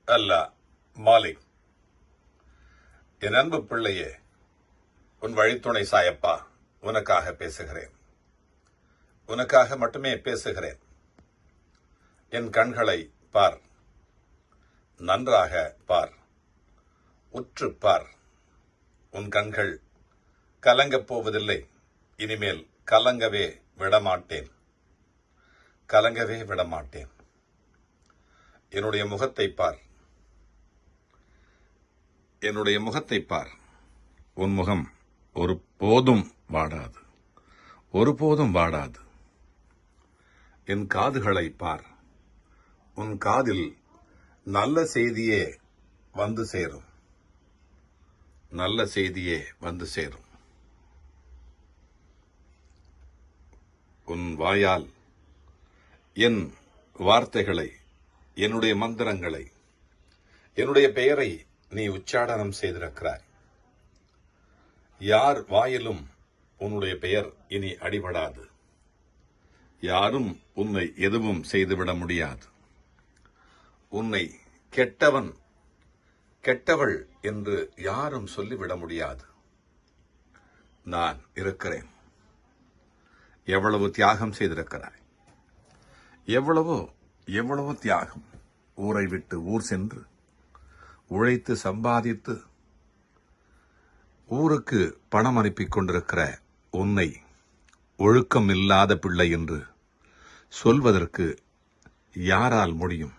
அல்லாஹ் மாலிக். என் அன்பு பிள்ளையே, உன் வழித்துணை சாயப்பா உனக்காக பேசுகிறேன். உனக்காக மட்டுமே பேசுகிறேன். என் கண்களை பார், நன்றாக பார், உற்று பார். உன் கண்கள் கலங்கப் போவதில்லை. இனிமேல் கலங்கவே விடமாட்டேன், கலங்கவே விடமாட்டேன். என்னுடைய முகத்தை பார், என்னுடைய முகத்தை பார். உன் முகம் ஒருபோதும் வாடாது, ஒருபோதும் வாடாது. என் காதுகளை பார், உன் காதில் நல்ல செய்தியே வந்து சேரும், நல்ல செய்தியே வந்து சேரும். உன் வாயால் என் வார்த்தைகளை, என்னுடைய மந்திரங்களை, என்னுடைய பெயரை நீ உச்சாடனம் செய்திருக்கிறாய். யார் வாயிலும் உன்னுடைய பெயர் இனி அடிபடாது. யாரும் உன்னை எதுவும் செய்துவிட முடியாது. உன்னை கெட்டவன், கெட்டவள் என்று யாரும் சொல்லிவிட முடியாது. நான் இருக்கிறேன். எவ்வளவு தியாகம் செய்திருக்கிறாய், எவ்வளவோ தியாகம். ஊரை விட்டு ஊர் சென்று உழைத்து சம்பாதித்து ஊருக்கு பணம் அனுப்பிக் கொண்டிருக்கிற உன்னை ஒழுக்கம் இல்லாத பிள்ளை என்று சொல்வதற்கு யாரால் முடியும்?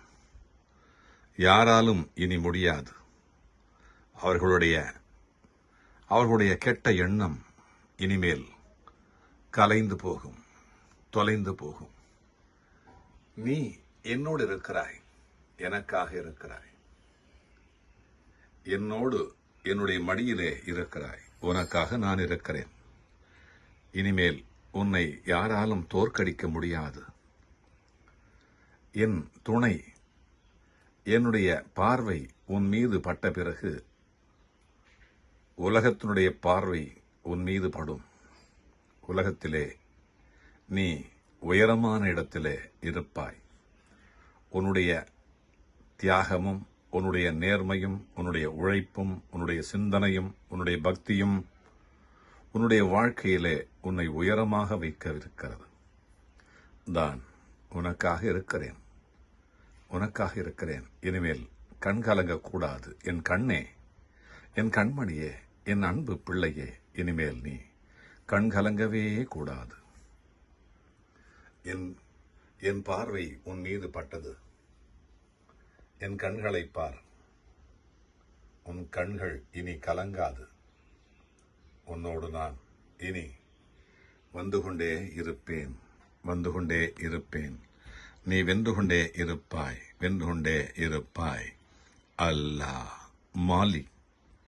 யாராலும் இனி முடியாது. அவர்களுடைய கெட்ட எண்ணம் இனிமேல் கலைந்து போகும், தொலைந்து போகும். நீ என்னோடு இருக்கிறாய், எனக்காக இருக்கிறாய். என்னோடு என்னுடைய மடியிலே இருக்கிறாய், உனக்காக நான் இருக்கிறேன். இனிமேல் உன்னை யாராலும் தோற்கடிக்க முடியாது. என் துணை, என்னுடைய பார்வை உன் மீது பட்ட பிறகு உலகத்தினுடைய பார்வை உன் மீது படும். உலகத்திலே நீ உயரமான இடத்திலே இருப்பாய். உன்னுடைய தியாகமும், உன்னுடைய நேர்மையும், உன்னுடைய உழைப்பும், உன்னுடைய சிந்தனையும், உன்னுடைய பக்தியும் உன்னுடைய வாழ்க்கையிலே உன்னை உயரமாக வைக்கவிருக்கிறது. தான் உனக்காக இருக்கிறேன், உனக்காக இருக்கிறேன். இனிமேல் கண் கலங்கக்கூடாது. என் கண்ணே, என் கண்மணியே, என் அன்பு பிள்ளையே, இனிமேல் நீ கண் கலங்கவே கூடாது. என் பார்வை உன் மீது பட்டது. என் கண்களை பார், உன் கண்கள் இனி கலங்காது. உன்னோடு நான் இனி வந்து கொண்டே இருப்பேன், வந்து கொண்டே இருப்பேன். நீ வென்று கொண்டே இருப்பாய், வென்று கொண்டே இருப்பாய். அல்லாஹ் மாலிக்.